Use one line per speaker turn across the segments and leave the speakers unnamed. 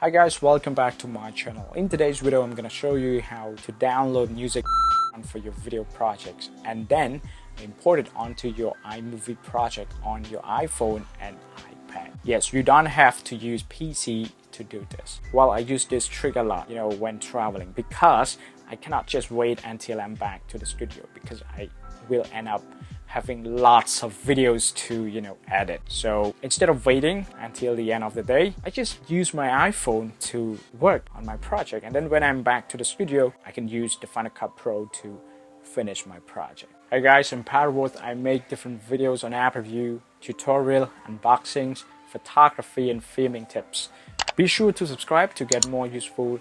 Hi guys, welcome back to my channel. In today's video I'm gonna show you how to download music for your video projects and then import it onto your iMovie project on your iPhone and iPad. Yes, you don't have to use PC to do this. Well, I use this trick a lot, when traveling, because I cannot just wait until I'm back to the studio because I will end up having lots of videos to edit. So instead of waiting until the end of the day, I just use my iPhone to work on my project, and then when I'm back to the studio I can use the Final Cut Pro to finish my project. Hey guys, in Paravuth I make different videos on app review, tutorial, unboxings, photography and filming tips. Be sure to subscribe to get more useful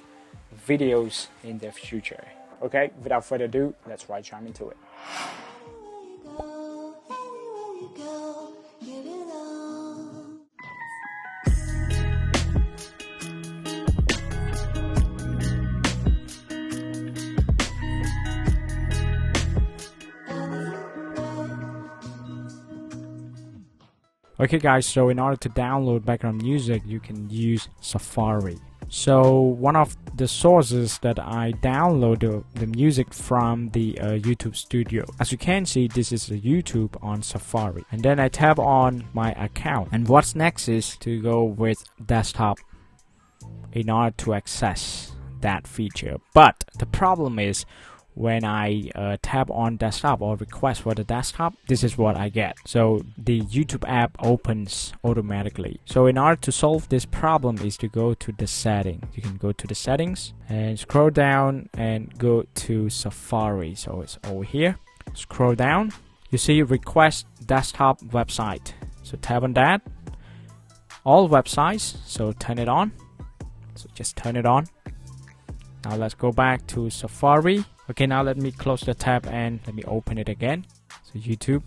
videos in the future. Okay, without further ado, let's jump into it. Okay guys, so in order to download background music, you can use Safari. So one of the sources that I download the music from the YouTube Studio. As you can see, this is a YouTube on Safari. And then I tap on my account. And what's next is to go with desktop in order to access that feature. But the problem is, when I tap on desktop or request for the desktop, this is what I get. So the YouTube app opens automatically. So in order to solve this problem is to go to the settings. You can go to the settings and scroll down and go to Safari. So it's over here. Scroll down. You see request desktop website. So tap on that. All websites. So turn it on. So just turn it on. Now let's go back to Safari. Okay, now let me close the tab and let me open it again. So YouTube,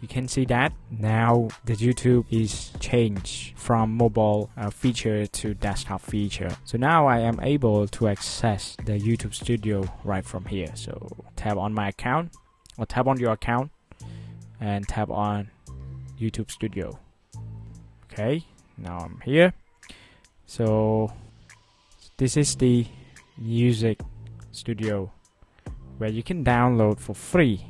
you can see that now the YouTube is changed from mobile feature to desktop feature. So now I am able to access the YouTube Studio right from here. So tap on my account or tap on your account and tap on YouTube Studio. Okay, now I'm here. So this is the Music Studio where you can download for free.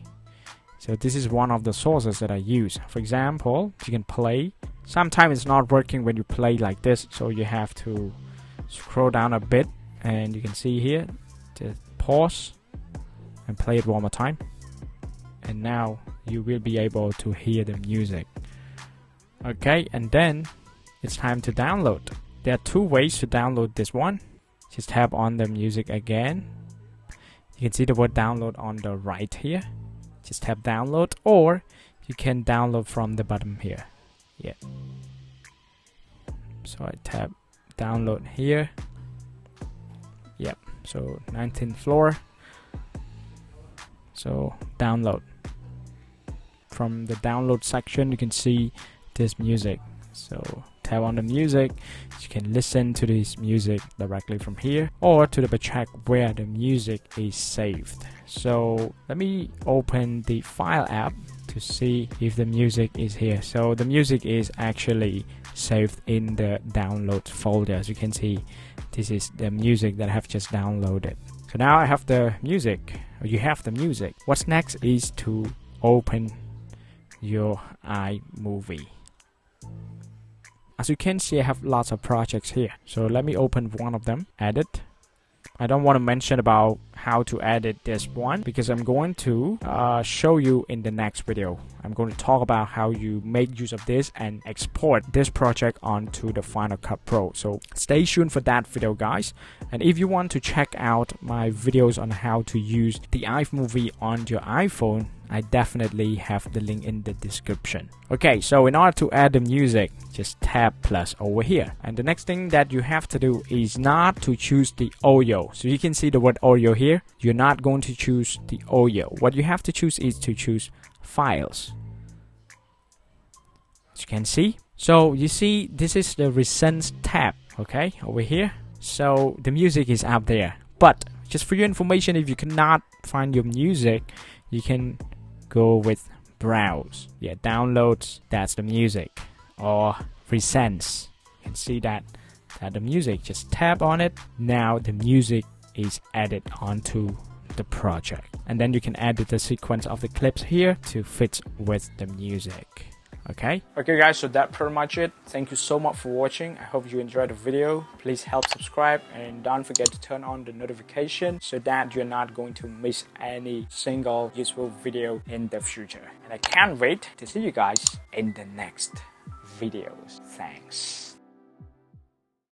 So this is one of the sources that I use. For example, you can play. Sometimes it's not working when you play like this, so you have to scroll down a bit, and you can see here, just pause and play it one more time, and now you will be able to hear the music. Okay, and then it's time to download. There are two ways to download this one. Just tap on the music again. You can see the word download on the right here. Just tap download, or you can download from the bottom here. Yeah. So I tap download here. Yep. So 19th floor. So download. From the download section, you can see this music. So tap on the music. You can listen to this music directly from here, or to the check where the music is saved. So let me open the file app to see if the music is here. So the music is actually saved in the download folder. As you can see, this is the music that I have just downloaded. So now I have the music, or you have the music. What's next is to open your iMovie. As you can see, I have lots of projects here. So let me open one of them, edit. I don't want to mention about how to edit this one because I'm going to show you in the next video. I'm going to talk about how you make use of this and export this project onto the Final Cut Pro. So stay tuned for that video, guys. And if you want to check out my videos on how to use the iMovie on your iPhone, I definitely have the link in the description. Okay, so in order to add the music, just tap plus over here. And the next thing that you have to do is not to choose the audio. So you can see the word audio here. You're not going to choose the audio. What you have to choose is to choose files. As you can see. So you see, this is the recent tab, okay, over here. So the music is up there. But just for your information, if you cannot find your music, you can go with browse. Yeah, downloads, that's the music. Or recents. You can see that add the music. Just tap on it. Now the music is added onto the project, and then you can edit the sequence of the clips here to fit with the music. Okay guys, so that's pretty much it. Thank you so much for watching. I hope you enjoyed the video. Please help subscribe and don't forget to turn on the notification so that you're not going to miss any single useful video in the future. And I can't wait to see you guys in the next videos. Thanks.